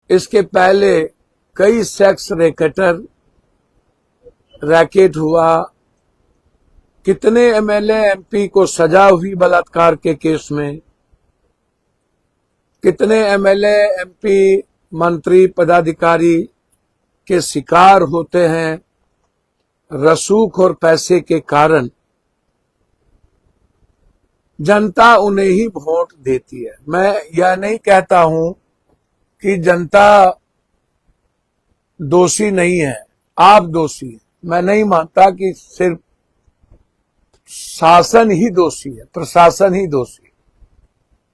इसके पहले कई सेक्स रैकेट हुआ, कितने एमएलए एमपी को सजा हुई बलात्कार के केस में, कितने एमएलए एमपी मंत्री पदाधिकारी के शिकार होते हैं रसूख और पैसे के कारण। जनता उन्हें ही वोट देती है। मैं यह नहीं कहता हूं कि जनता दोषी नहीं है, आप दोषी हैं। मैं नहीं मानता कि सिर्फ शासन ही दोषी है, प्रशासन ही दोषी है।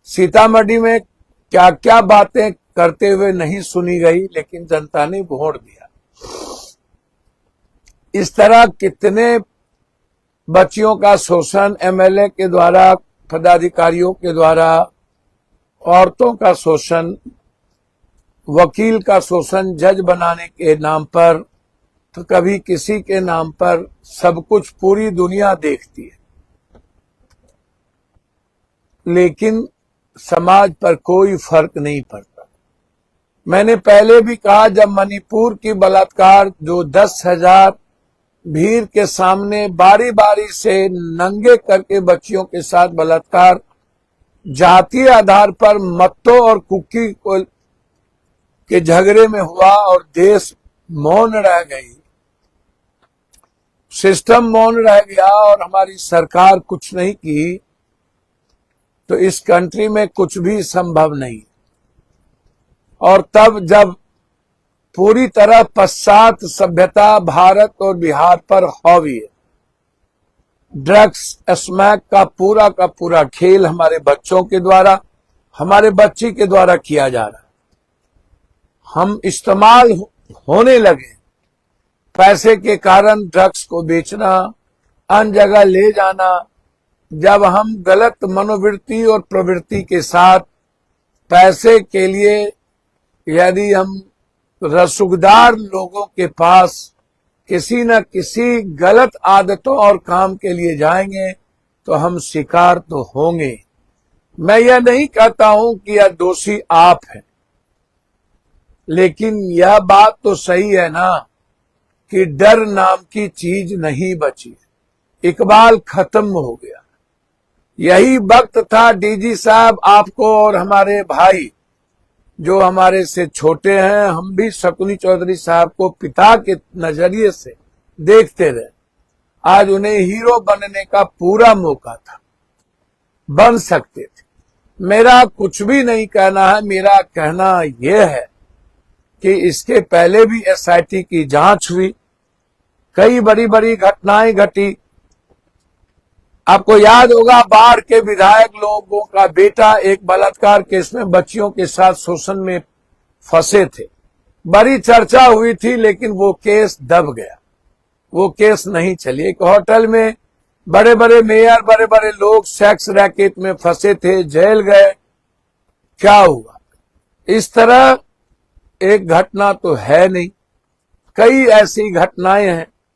सीतामढ़ी में क्या क्या बातें करते हुए नहीं सुनी गई, लेकिन जनता ने वोट दिया। इस तरह कितने बच्चियों का शोषण एमएलए के द्वारा, पदाधिकारियों के द्वारा, औरतों का शोषण, वकील का शोषण, जज बनाने के नाम पर, तो कभी किसी के नाम पर, सब कुछ पूरी दुनिया देखती है, लेकिन समाज पर कोई फर्क नहीं पड़ता। मैंने पहले भी कहा, जब मणिपुर की बलात्कार जो 10,000 भीड़ के सामने बारी बारी से नंगे करके बच्चियों के साथ बलात्कार जातीय आधार पर मत्तो और कुकी के झगड़े में हुआ और देश मौन रह गई, सिस्टम मौन रह गया और हमारी सरकार कुछ नहीं की, तो इस कंट्री में कुछ भी संभव नहीं। और तब जब पूरी तरह पश्चात सभ्यता भारत और बिहार पर हावी है, ड्रग्स स्मैक का पूरा खेल हमारे बच्चों के द्वारा, हमारे बच्ची के द्वारा किया जा रहा है। हम इस्तेमाल होने लगे, पैसे के कारण ड्रग्स को बेचना, अन्य जगह ले जाना। जब हम गलत मनोवृत्ति और प्रवृत्ति के साथ पैसे के लिए यदि हम रसूखदार लोगों के पास किसी न किसी गलत आदतों और काम के लिए जाएंगे, तो हम शिकार तो होंगे। मैं यह नहीं कहता हूं कि यह दोषी आप हैं, लेकिन यह बात तो सही है ना कि डर नाम की चीज नहीं बची, इकबाल खत्म हो गया। यही वक्त था डीजी साहब, आपको और हमारे भाई जो हमारे से छोटे हैं, हम भी शकुनी चौधरी साहब को पिता के नजरिए से देखते रहे। आज उन्हें हीरो बनने का पूरा मौका था, बन सकते थे। मेरा कुछ भी नहीं कहना है, मेरा कहना यह है कि इसके पहले भी एसआईटी की जांच हुई, कई बड़ी बड़ी घटनाएं घटी। आपको याद होगा, बाढ़ के विधायक लोगों का बेटा एक बलात्कार केस में बच्चियों के साथ शोषण में फंसे थे। बड़ी चर्चा हुई थी, लेकिन वो केस दब गया, वो केस नहीं चली। एक होटल में बड़े बड़े मेयर, बड़े बड़े लोग सेक्स रैकेट में फंसे थे, जेल गए। क्या हुआ? इस तरह एक घटना तो है नहीं, कई ऐसी घटनाएं हैं